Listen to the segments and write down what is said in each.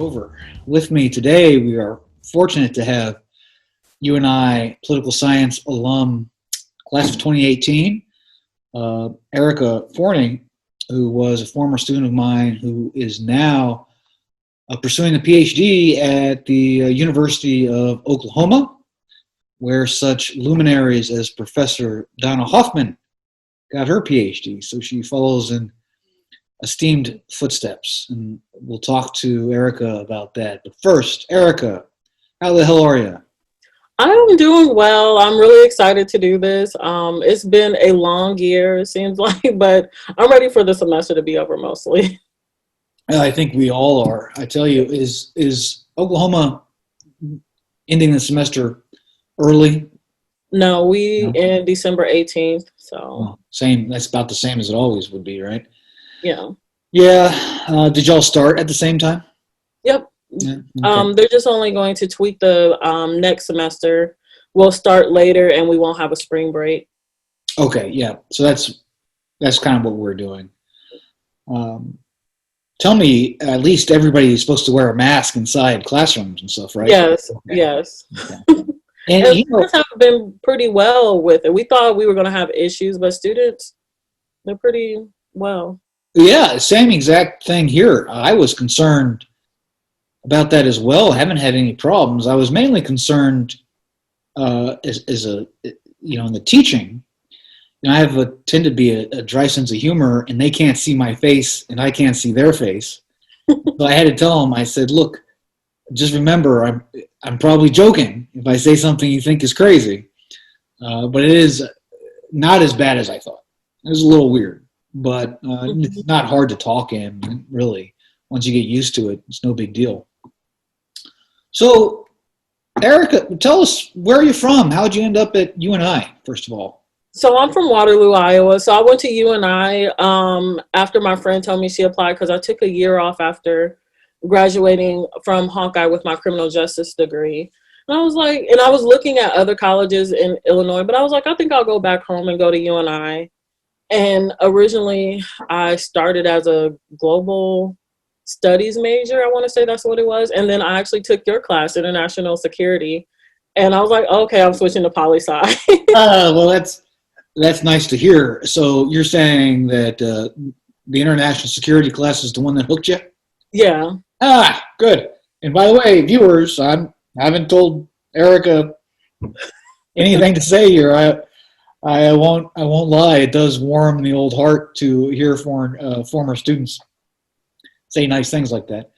over. With me today, we are fortunate to have UNI political science alum, class of 2018, Aarika Forney, who was a former student of mine who is now pursuing a Ph.D. at the University of Oklahoma, where such luminaries as Professor Donna Hoffman got her Ph.D. So she follows in esteemed footsteps, and we'll talk to Aarika about that. But first, Aarika, how the hell are you? I'm doing well. I'm really excited to do this. It's been a long year, it seems like, but I'm ready for the semester to be over mostly. I think we all are. I tell you, is Oklahoma ending the semester early? No, we No? in December 18th, so Well, same. That's about the same as it always would be, right? yeah. Yeah. Did y'all start at the same time? Yep. Yeah. Okay. They're just only going to tweak the next semester. We'll start later and we won't have a spring break. Okay. Yeah. So that's kind of what we're doing. Tell me, at least everybody is supposed to wear a mask inside classrooms and stuff, right? Yes, Okay. yes. Okay. And And students have been pretty well with it. We thought we were going to have issues, but students, they're pretty well. yeah, same exact thing here. I was concerned about that as well. I haven't had any problems. I was mainly concerned as a in the teaching. I have tend to be a dry sense of humor, and they can't see my face, and I can't see their face. So I had to tell them. I said, "Look, just remember, I'm probably joking if I say something you think is crazy, but it is not as bad as I thought. It was a little weird, but it's not hard to talk in, really. Once you get used to it, it's no big deal." So, Aarika, tell us, where are you from? How did you end up at UNI, first of all? So I'm from Waterloo, Iowa. So I went to UNI after my friend told me she applied because I took a year off after graduating from Hawkeye with my criminal justice degree. And I was like, and I was looking at other colleges in Illinois, but I was like, I think I'll go back home and go to UNI. And originally I started as a global studies major. I want to say that's what it was. And then I actually took your class, international security. And I was like, okay, I'm switching to poli-sci. Well, that's nice to hear. So you're saying that the international security class is the one that hooked you? Yeah. Ah, good. And by the way, viewers, I haven't told Aarika anything to say here. I won't lie. It does warm the old heart to hear former students say nice things like that.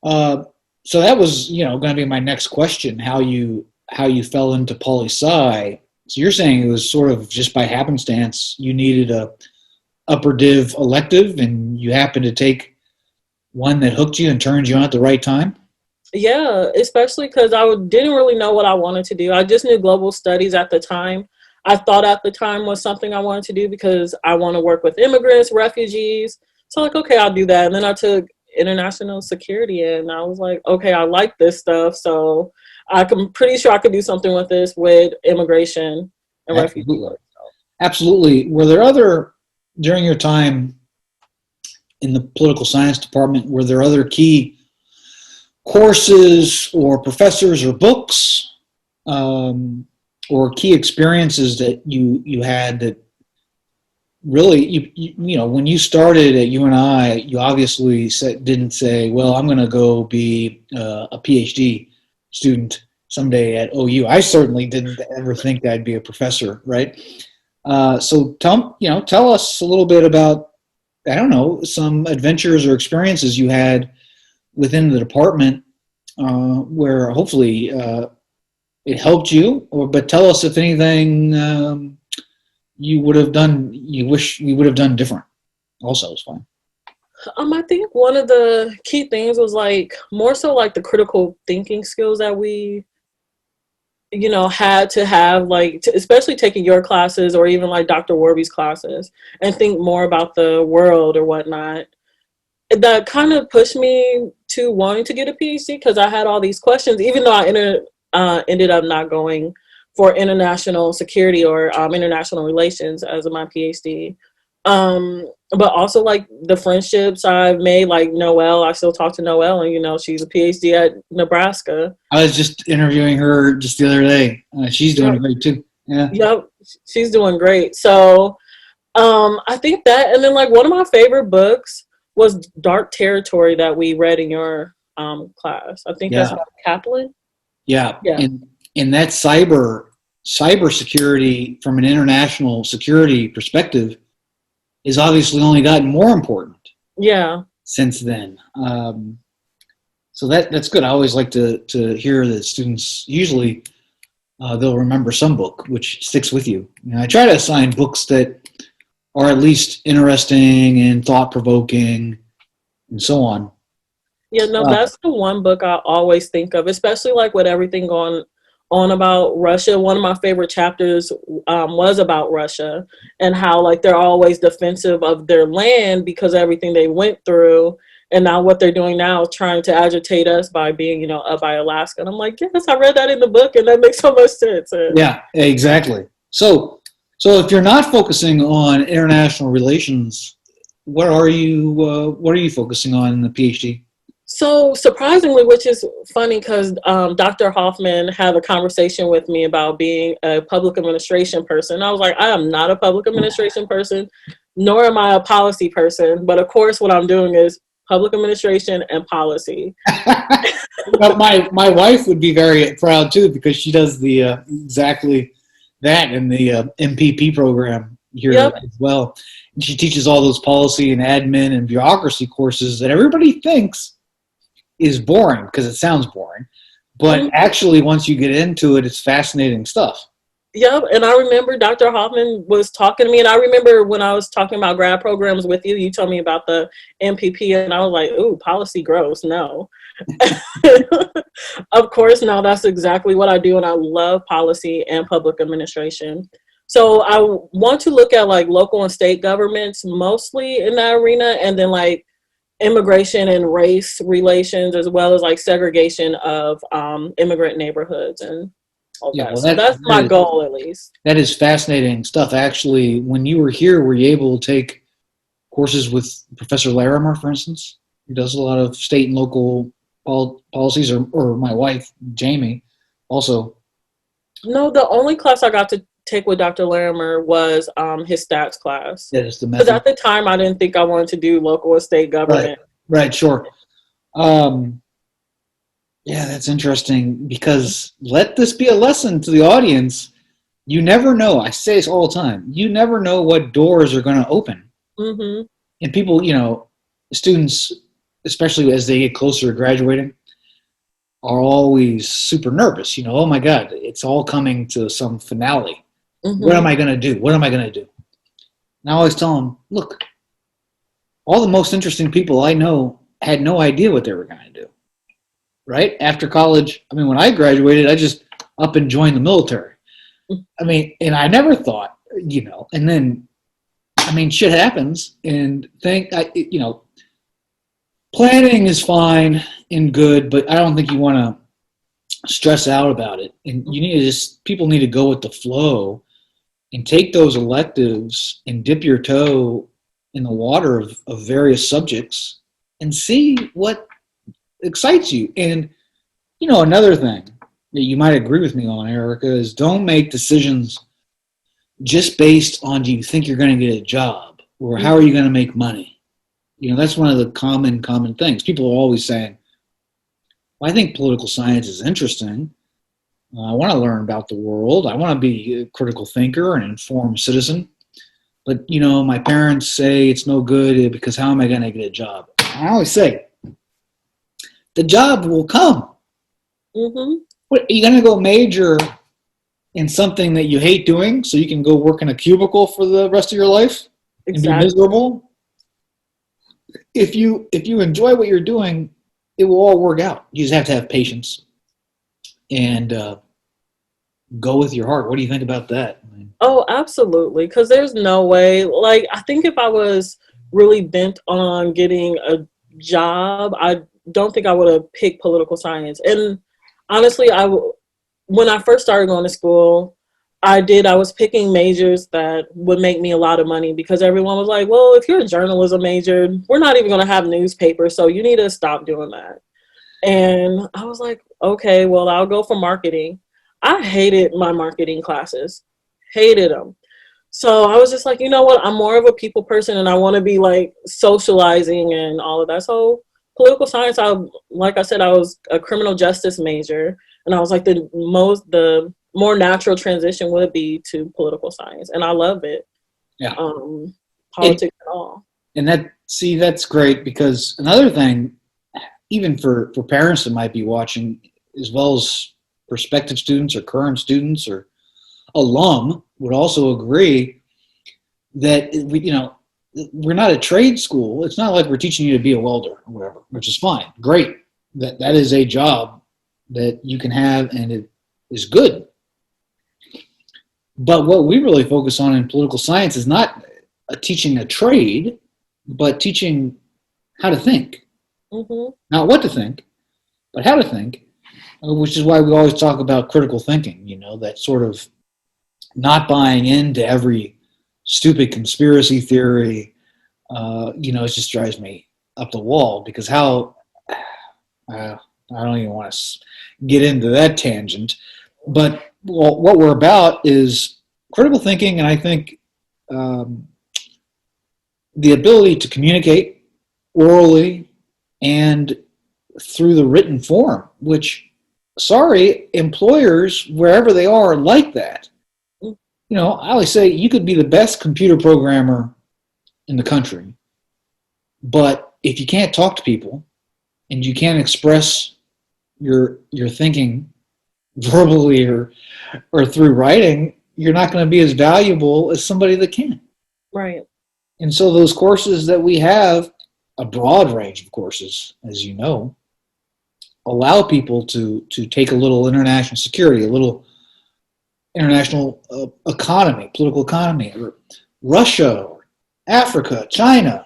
So that was going to be my next question: how you fell into poli-sci. So you're saying it was sort of just by happenstance you needed a upper div elective, and you happened to take one that hooked you and turned you on at the right time? Yeah, especially because didn't really know what I wanted to do. I just knew global studies at the time. I thought at the time was something I wanted to do because I want to work with immigrants, refugees. So like, okay, I'll do that. And then I took international security and I was like, okay, I like this stuff. So I'm pretty sure I could do something with this with immigration and refugee work. Absolutely. Were there during your time in the political science department, were there other key courses or professors or books or key experiences that you had that really, when you started at UNI, you obviously didn't say, well, I'm going to go be a PhD student someday at OU. I certainly didn't ever think that I'd be a professor, right? So tell us a little bit about, I don't know, some adventures or experiences you had within the department where hopefully it helped you. But tell us if anything you wish we would have done different. Also, is fine. I think one of the key things was more so the critical thinking skills that we had to have, especially taking your classes or even Dr. Warby's classes and think more about the world or whatnot. That kind of pushed me to wanting to get a PhD because I had all these questions, even though I ended up not going for international security or international relations as my PhD. but also like the friendships I've made, like Noelle. I still talk to Noelle, and she's a PhD at Nebraska. I was just interviewing her just the other day. She's doing Yep. great too. Yeah. Yep, she's doing great. So I think that, and then like one of my favorite books was Dark Territory that we read in your class. I think that's Yeah. by Kaplan. Yeah. Yeah. And that cybersecurity from an international security perspective is obviously only gotten more important. Yeah. Since then. So that's good. I always like to hear that students usually they'll remember some book which sticks with you. I try to assign books that are at least interesting and thought provoking and so on. Yeah, no, that's the one book I always think of, especially like with everything going on about Russia. One of my favorite chapters was about Russia and how like they're always defensive of their land because of everything they went through. And now what they're doing now is trying to agitate us by being, up by Alaska. And I'm like, yes, I read that in the book and that makes so much sense. Yeah, exactly. So if you're not focusing on international relations, what are you focusing on in the PhD? So surprisingly, which is funny because Dr. Hoffman had a conversation with me about being a public administration person. I was like, I am not a public administration person, nor am I a policy person. But of course, what I'm doing is public administration and policy. But my wife would be very proud too because she does the exactly that in the MPP program here as well. And she teaches all those policy and admin and bureaucracy courses that everybody thinks is boring because it sounds boring, but actually once you get into it, it's fascinating stuff. Yep, and I remember Dr. Hoffman was talking to me, and I remember when I was talking about grad programs with you, you told me about the MPP, and I was like, ooh, policy gross, no. Of course, now that's exactly what I do, and I love policy and public administration. So I want to look at like local and state governments mostly in that arena, and then like immigration and race relations, as well as like segregation of immigrant neighborhoods and all that. Well, so that's my goal, at least. That is fascinating stuff. Actually, when you were here, were you able to take courses with Professor Larimer, for instance, who does a lot of state and local policies, or my wife, Jamie, also? No, the only class I got to take with Dr. Larimer was his stats class. That is the Because method. at the time, I didn't think I wanted to do local and state government. Right, sure. Yeah, that's interesting because let this be a lesson to the audience. You never know. I say this all the time. You never know what doors are going to open. Mm-hmm. And people, students, especially as they get closer to graduating, are always super nervous. Oh my God, it's all coming to some finale. Mm-hmm. What am I going to do? What am I going to do? And I always tell them, look, all the most interesting people I know had no idea what they were going to do. Right? After college, when I graduated, I just up and joined the military. And I never thought, and then, shit happens and planning is fine and good, but I don't think you want to stress out about it. And you need to people need to go with the flow and take those electives and dip your toe in the water of various subjects and see what excites you. And another thing that you might agree with me on, Aarika, is don't make decisions just based on do you think you're going to get a job or how are you going to make money. That's one of the common things. People are always saying, well, I think political science is interesting. I want to learn about the world. I want to be a critical thinker and informed citizen. But, my parents say it's no good because how am I going to get a job? I always say, the job will come. Mm-hmm. What, are you going to go major in something that you hate doing so you can go work in a cubicle for the rest of your life and be miserable? If you enjoy what you're doing, it will all work out. You just have to have patience and go with your heart. What do you think about that? Oh, absolutely. Because there's no way. Like, I think if I was really bent on getting a job, I don't think I would have picked political science. And honestly, when I first started going to school, I did. I was picking majors that would make me a lot of money because everyone was like, well, if you're a journalism major, we're not even going to have newspapers, so you need to stop doing that. And I was like, okay, well, I'll go for marketing. I hated my marketing classes, hated them. So I was just like, you know what? I'm more of a people person and I want to be like socializing and all of that. So political science, like I said, I was a criminal justice major, and I was like the more natural transition would be to political science, and I love it. Yeah. Politics and all. And that's great, because another thing, even for parents that might be watching, as well as prospective students or current students or alum, would also agree that we're not a trade school. It's not like we're teaching you to be a welder or whatever, which is fine. Great. That is a job that you can have, and it is good. But what we really focus on in political science is not teaching a trade, but teaching how to think. Mm-hmm. Not what to think, but how to think, which is why we always talk about critical thinking, that sort of not buying into every stupid conspiracy theory. It just drives me up the wall, because I don't even want to get into that tangent. But what we're about is critical thinking, and I think the ability to communicate orally and through the written form, which, sorry, employers, wherever they are, like that. I always say you could be the best computer programmer in the country, but if you can't talk to people and you can't express your thinking verbally or through writing, you're not going to be as valuable as somebody that can. Right. And so those courses that we have, a broad range of courses, as you know, allow people to take a little international security, a little international economy, political economy, or Russia, or Africa, China,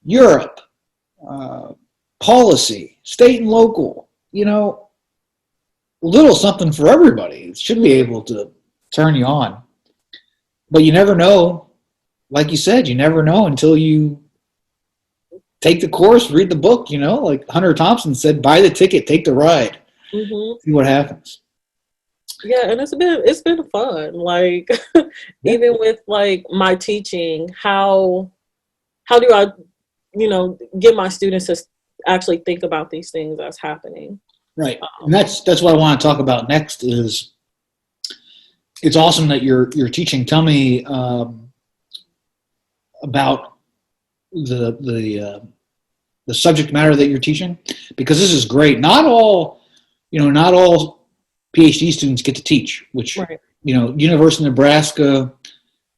Europe, policy, state and local, a little something for everybody. It should be able to turn you on. But you never know. Like you said, you never know until you take the course, read the book, like Hunter Thompson said, buy the ticket, take the ride, see what happens. Yeah, and it's been fun. Like, even with like my teaching, how do I, get my students to actually think about these things that's happening? Right, and that's what I want to talk about next. Is it's awesome that you're teaching. Tell me about the subject matter that you're teaching, because this is great. Not all Ph.D. students get to teach, which, right. University of Nebraska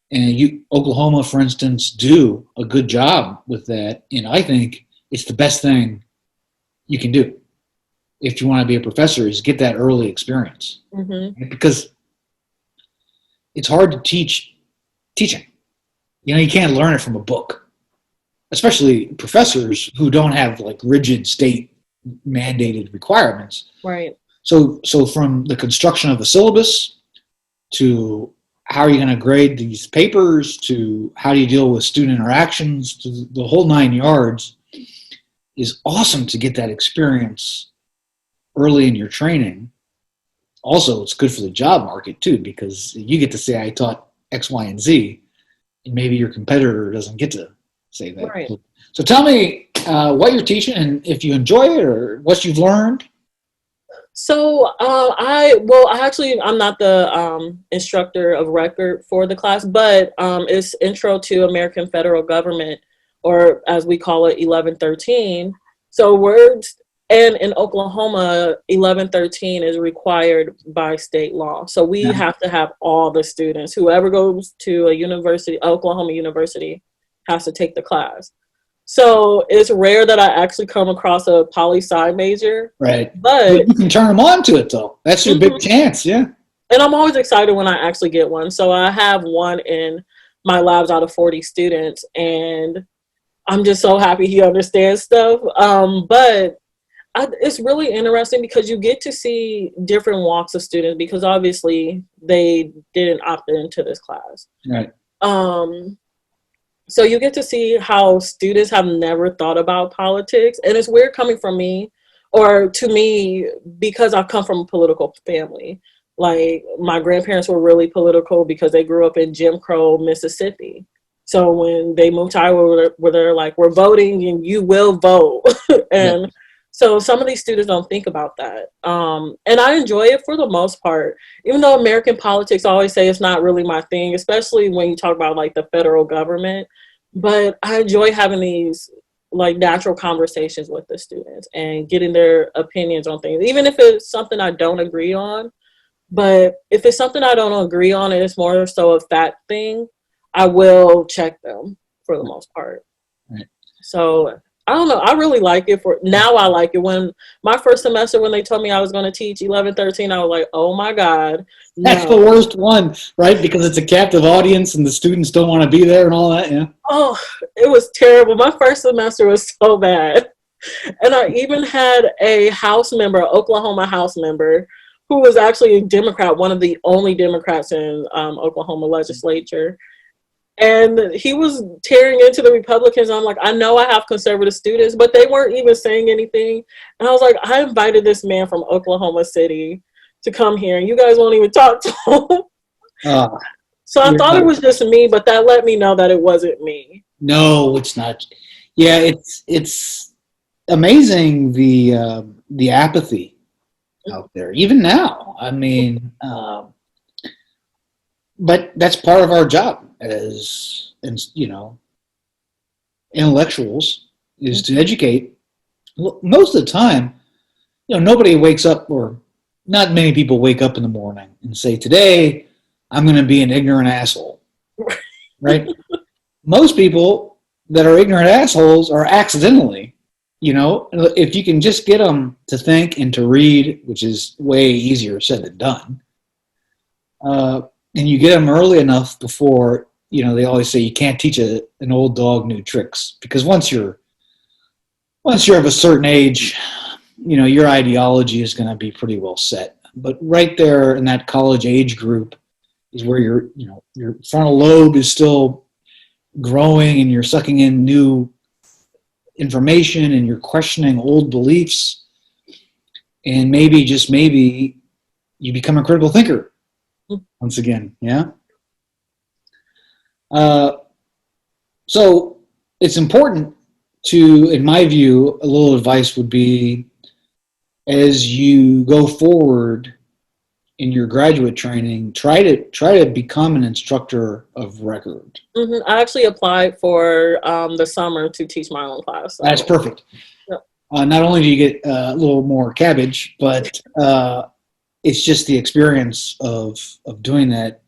and Oklahoma, for instance, do a good job with that. And I think it's the best thing you can do if you want to be a professor, is get that early experience. Mm-hmm. Because it's hard to teach teaching. You can't learn it from a book, especially professors who don't have like rigid state mandated requirements. Right. So from the construction of the syllabus to how are you going to grade these papers to how do you deal with student interactions to the whole 9 yards is awesome to get that experience early in your training. Also, it's good for the job market too, because you get to say, I taught X, Y, and Z, and maybe your competitor doesn't get to say that. Right. So tell me what you're teaching and if you enjoy it or what you've learned. So I'm not the instructor of record for the class, but it's Intro to American Federal Government, or as we call it, 1113. So words, and in Oklahoma, 1113 is required by state law. So we have to have all the students. Whoever goes to a university, Oklahoma University, has to take the class. So it's rare that I actually come across a poli-sci major. Right. But you can turn them on to it, though. That's your big chance, yeah. And I'm always excited when I actually get one. So I have one in my labs out of 40 students, and I'm just so happy he understands stuff. But It's really interesting because you get to see different walks of students because obviously they didn't opt into this class. Right. So you get to see how students have never thought about politics. And it's weird coming from me or to me because I've come from a political family. Like my grandparents were really political because they grew up in Jim Crow, Mississippi. So when they moved to Iowa, where they're like, we're voting and you will vote. And Yeah. so some of these students don't think about that. And I enjoy it for the most part, even though American politics, I always say it's not really my thing, especially when you talk about like the federal government. But I enjoy having these like natural conversations with the students and getting their opinions on things, even if it's something I don't agree on. But if it's something I don't agree on and it's more so a fact thing, I will check them for the most part. Right. So I don't know. I really like it for now. I like it. When my first semester, when they told me I was going to teach 11, 13, I was like, oh my God. That's the No. worst one, right? Because it's a captive audience and the students don't want to be there and all that. Yeah. Oh, it was terrible. My first semester was so bad. And I even had a house member, Oklahoma house member, who was actually a Democrat, one of the only Democrats in Oklahoma legislature. And he was tearing into the Republicans. I'm like, I know I have conservative students, but they weren't even saying anything. And I was like, I invited this man from Oklahoma City to come here, and you guys won't even talk to him. Uh, So I thought it was just me, but that let me know that it wasn't me. no, it's not. Yeah, it's amazing the apathy out there, even now. I mean, but that's part of our job as, intellectuals is to educate. Most of the time, nobody wakes up, or not many people wake up in the morning and say, today I'm going to be an ignorant asshole, right? Most people that are ignorant assholes are accidentally, if you can just get them to think and to read, which is way easier said than done, and you get them early enough before, they always say you can't teach an old dog new tricks, because once you're of a certain age, your ideology is going to be pretty well set. But right there in that college age group is where your frontal lobe is still growing and you're sucking in new information and you're questioning old beliefs, and maybe, just maybe, you become a critical thinker once again. Yeah. So it's important to, in my view, a little advice would be, as you go forward in your graduate training, try to become an instructor of record. Mm-hmm. I actually applied for the summer to teach my own class. So. That's perfect. Yep. Not only do you get a little more cabbage, but it's just the experience of doing that.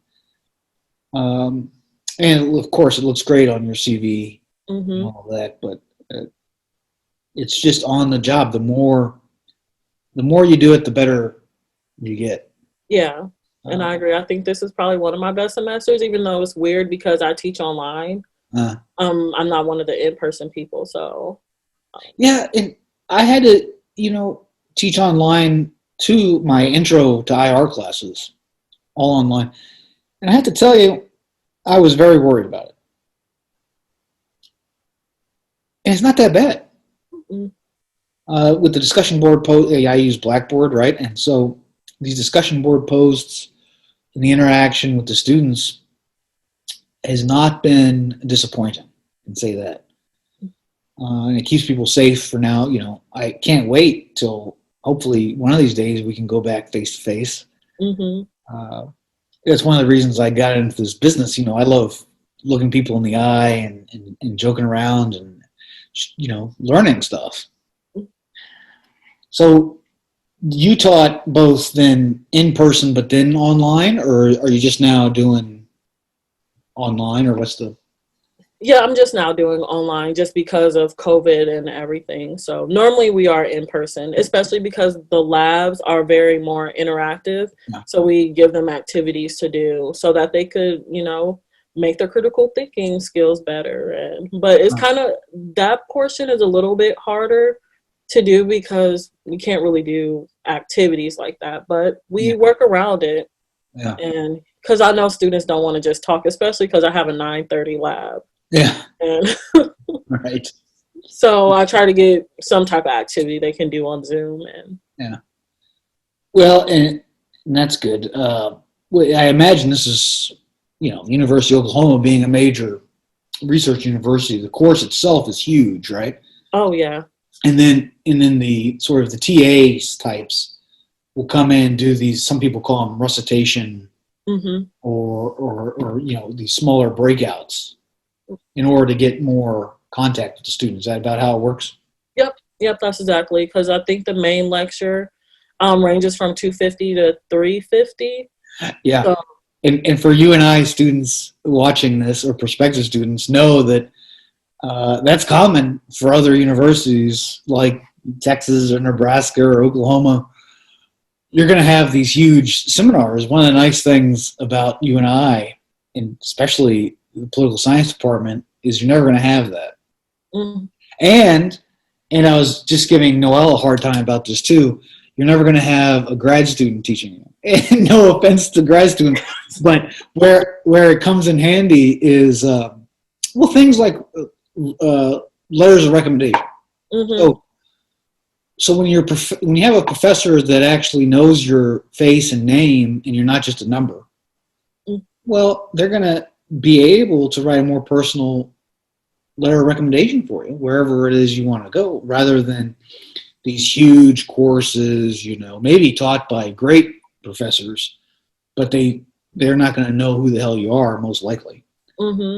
And of course, it looks great on your CV and all that, but it's just on the job. The more you do it, the better you get. Yeah, and I agree. I think this is probably one of my best semesters, even though it's weird because I teach online. I'm not one of the in-person people, so. Yeah, and I had to, teach online too, my intro to IR classes, all online. And I have to tell you, I was very worried about it. And it's not that bad. With the discussion board post, I use Blackboard, right? And so these discussion board posts and the interaction with the students has not been disappointing, I can say that. And it keeps people safe for now. I can't wait till hopefully one of these days we can go back face to face. That's one of the reasons I got into this business. I love looking people in the eye and joking around and, learning stuff. So you taught both then in person, but then online, or are you just now doing online, or what's the? Yeah, I'm just now doing online just because of COVID and everything. So normally we are in person, especially because the labs are very more interactive. Yeah. So we give them activities to do so that they could, make their critical thinking skills better. But it's kind of, that portion is a little bit harder to do because we can't really do activities like that, but we Yeah. work around it. Yeah. And because I know students don't want to just talk, especially because I have a 9:30 lab. Yeah. And Right. so I try to get some type of activity they can do on Zoom. And Yeah. Well, and that's good. I imagine this is, University of Oklahoma being a major research university. The course itself is huge, right? oh yeah. And then the sort of the TAs types will come in and do these. Some people call them recitation hmm or these smaller breakouts in order to get more contact with the students. Is that about how it works? Yep, that's exactly, because I think the main lecture ranges from 250 to 350. Yeah. So And for you and I students watching this, or prospective students, know that that's common for other universities like Texas or Nebraska or Oklahoma. You're going to have these huge seminars. One of the nice things about you and I, and especially the political science department, is you're never going to have that. mm, And I was just giving Noel a hard time about this too. You're never going to have a grad student teaching you. And no offense to grad students, but where it comes in handy is things like letters of recommendation. hmm So when when you have a professor that actually knows your face and name, and you're not just a number, well, they're going to be able to write a more personal letter of recommendation for you wherever it is you want to go, rather than these huge courses, maybe taught by great professors, but they're not going to know who the hell you are, most likely. hmm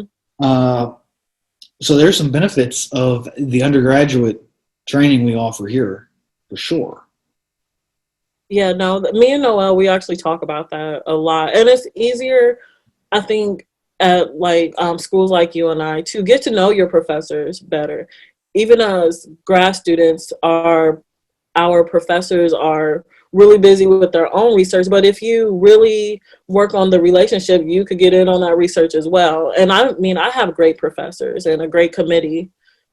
So there's some benefits of the undergraduate training we offer here, for sure. Yeah, no, me and Noel, we actually talk about that a lot. And it's easier, I think, at like schools like you and I to get to know your professors better. Even as grad students, our professors are really busy with their own research, but if you really work on the relationship, you could get in on that research as well. And I mean, I have great professors and a great committee,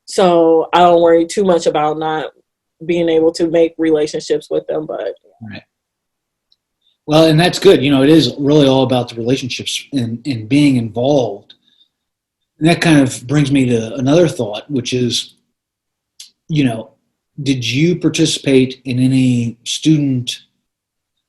so I don't worry too much about not being able to make relationships with them. But Right. Well, and that's good. It is really all about the relationships and being involved. And that kind of brings me to another thought, which is, did you participate in any student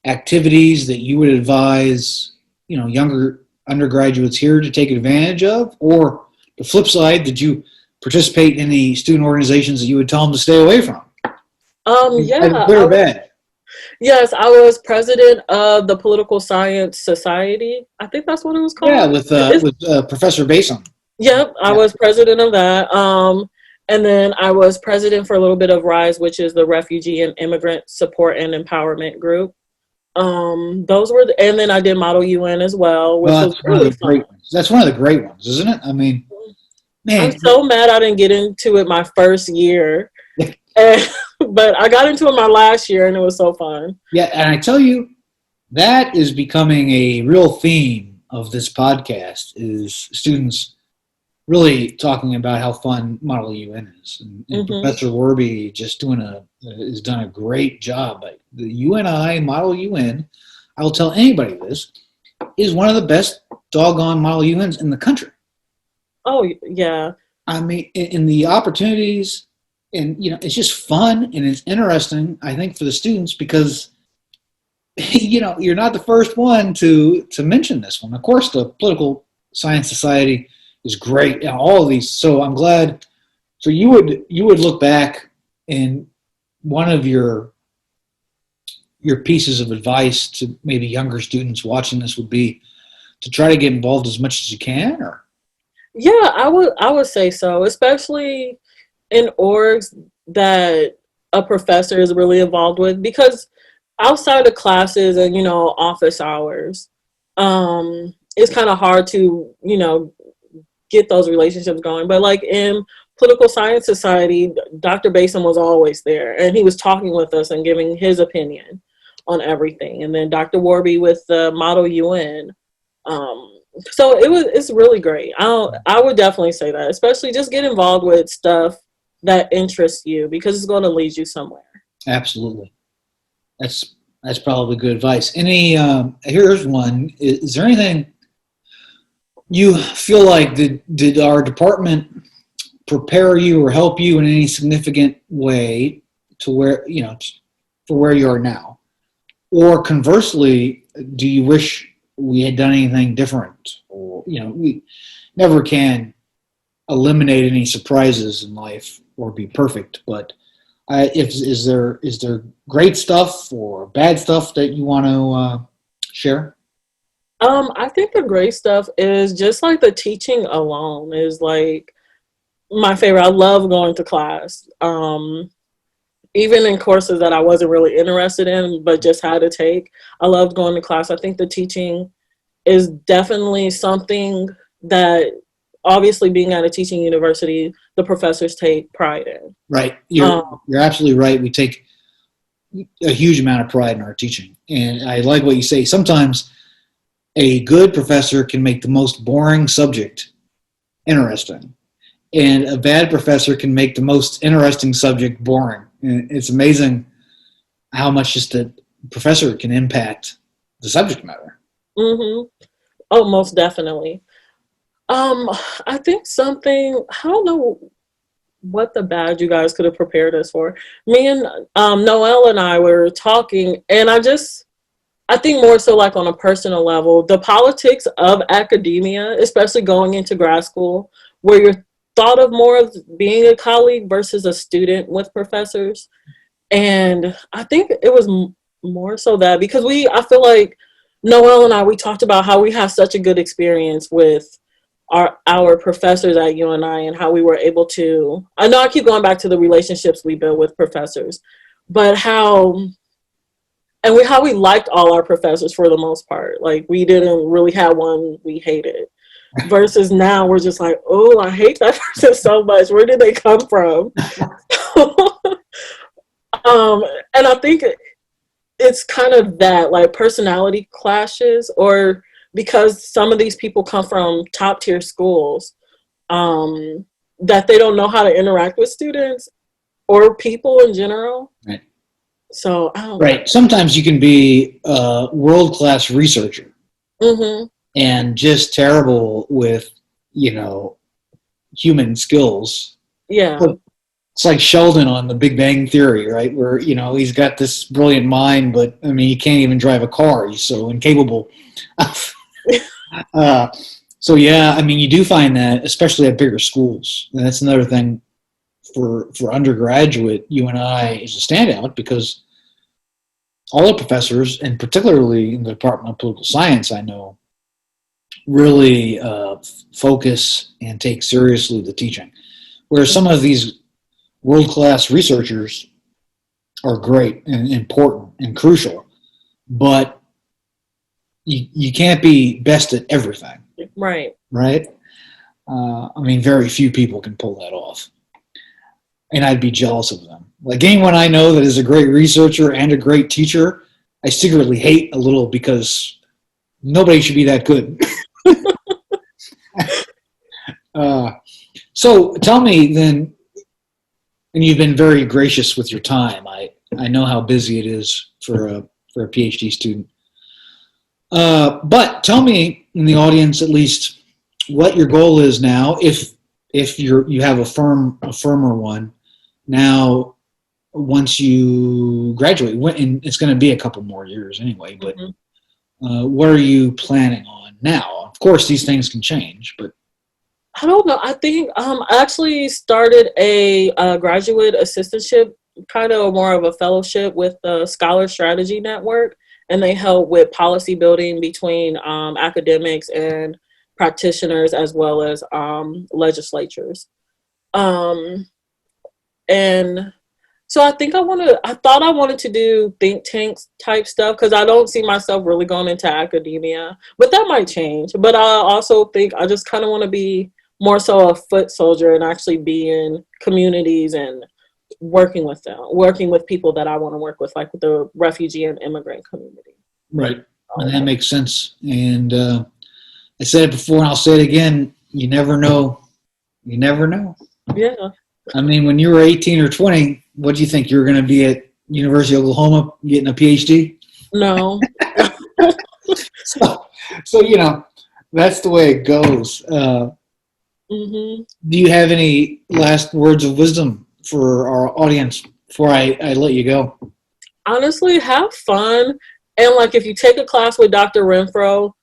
activities that you would advise, younger undergraduates here to take advantage of? Or the flip side, did you participate in any student organizations that you would tell them to stay away from? yeah, Good or bad? yes, I was president of the Political Science Society. I think that's what it was called. Yeah, with Professor Basin. Yep, I was president of that. And then I was president for a little bit of RISE, which is the Refugee and Immigrant Support and Empowerment Group. Those were, and then I did Model UN as well, which was really fun. Great ones. That's one of the great ones, isn't it? I mean, man, I'm so mad I didn't get into it my first year, but I got into it my last year, and it was so fun. Yeah, and I tell you, that is becoming a real theme of this podcast, is students really talking about how fun Model UN is. And Professor Werby just has done a great job. The UNI, Model UN, I will tell anybody this, is one of the best doggone Model UNs in the country. Oh, yeah. I mean, in the opportunities, and it's just fun and it's interesting, I think, for the students, because you're not the first one to mention this one. Of course, the Political Science Society is great, and all of these. So I'm glad. So you would look back, and one of your pieces of advice to maybe younger students watching this would be to try to get involved as much as you can, or? Yeah, I would say so, especially in orgs that a professor is really involved with, because outside of classes and office hours, it's kind of hard to get those relationships going. But like in Political Science Society, Dr. Basin was always there, and he was talking with us and giving his opinion on everything. And then Dr. Warby with the Model UN. So it's really great. I would definitely say that, especially just get involved with stuff that interests you, because it's going to lead you somewhere. Absolutely. That's probably good advice. Here's one. Is there anything you feel like did our department prepare you or help you in any significant way to where, for where you are now? Or conversely, do you wish we had done anything different? Or, we never can eliminate any surprises in life or be perfect, but is there great stuff or bad stuff that you want to share? I think the great stuff is just like the teaching alone is like my favorite. I love going to class. Even in courses that I wasn't really interested in, but just had to take, I loved going to class. I think the teaching is definitely something that, obviously being at a teaching university, the professors take pride in. Right. You're absolutely right. We take a huge amount of pride in our teaching. And I like what you say. Sometimes a good professor can make the most boring subject interesting. And a bad professor can make the most interesting subject boring. And it's amazing how much just a professor can impact the subject matter. Mm-hmm. Oh, most definitely. I think something, I don't know what the bad you guys could have prepared us for. Me and Noelle and I were talking, and I think more so like on a personal level, the politics of academia, especially going into grad school, where you're thought of more of being a colleague versus a student with professors. And I think it was more so that because I feel like Noelle and I, we talked about how we have such a good experience with our professors at UNI and how we were able to, I know I keep going back to the relationships we built with professors, but how we liked all our professors for the most part. Like we didn't really have one we hated. Versus now we're just like, oh, I hate that person so much. Where did they come from? And I think it's kind of that, like personality clashes, or because some of these people come from top tier schools, that they don't know how to interact with students or people in general. Right. So I don't know. Sometimes you can be a world-class researcher. Mm-hmm. And just terrible with, human skills. Yeah. But it's like Sheldon on The Big Bang Theory, right? Where, he's got this brilliant mind, but, he can't even drive a car. He's so incapable. So, yeah, you do find that, especially at bigger schools. And that's another thing for undergraduate, UNI is a standout because all the professors, and particularly in the Department of Political Science, I know, really focus and take seriously the teaching. Whereas some of these world-class researchers are great and important and crucial, but you can't be best at everything. Right. Right? Very few people can pull that off. And I'd be jealous of them. Like anyone I know that is a great researcher and a great teacher, I secretly hate a little because nobody should be that good. So tell me then, and you've been very gracious with your time. I know how busy it is for a PhD student. But tell me in the audience at least what your goal is now, if you have a firmer one now once you graduate, and it's going to be a couple more years anyway, but what are you planning on now? Of course, these things can change, but I don't know. I think I actually started a graduate assistantship, kind of more of a fellowship with the Scholar Strategy Network, and they help with policy building between academics and practitioners as well as legislatures. And so I think I thought I wanted to do think tanks type stuff because I don't see myself really going into academia, but that might change. But I also think I just kind of want to be more so a foot soldier and actually be in communities and working with people that I want to work with, like with the refugee and immigrant community. Right. And that makes sense. And I said it before and I'll say it again, you never know. You never know. Yeah. I mean, when you were 18 or 20, what do you think? You were going to be at University of Oklahoma getting a Ph.D.? No. So, so that's the way it goes. Hmm. Do you have any last words of wisdom for our audience before I let you go? Honestly, have fun. And like if you take a class with Dr. Renfro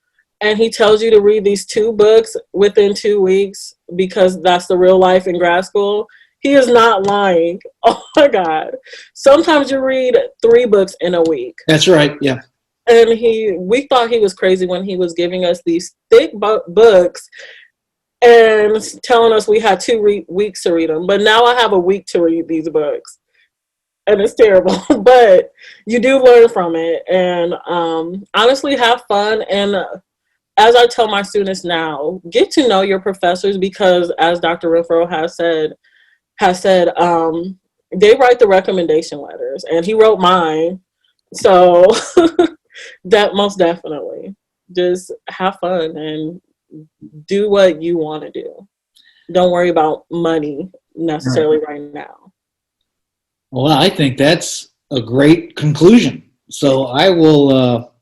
and he tells you to read these 2 books within 2 weeks because that's the real life in grad school, he is not lying. Oh my God. Sometimes you read 3 books in a week. That's right. Yeah. And we thought he was crazy when he was giving us these thick books and telling us we had 2 weeks to read them. But now I have a week to read these books. And it's terrible, but you do learn from it. And honestly, have fun. And as I tell my students now, get to know your professors because, as Dr. Renfro has said, they write the recommendation letters, and he wrote mine. So that most definitely, just have fun and do what you want to do. Don't worry about money necessarily right now. Well, I think that's a great conclusion. So I will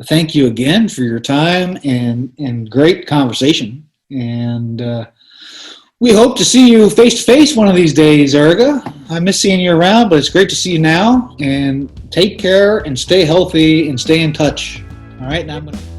thank you again for your time and great conversation. And we hope to see you face to face one of these days, Aarika. I miss seeing you around, but it's great to see you now. And take care and stay healthy and stay in touch. All right, now I'm going to.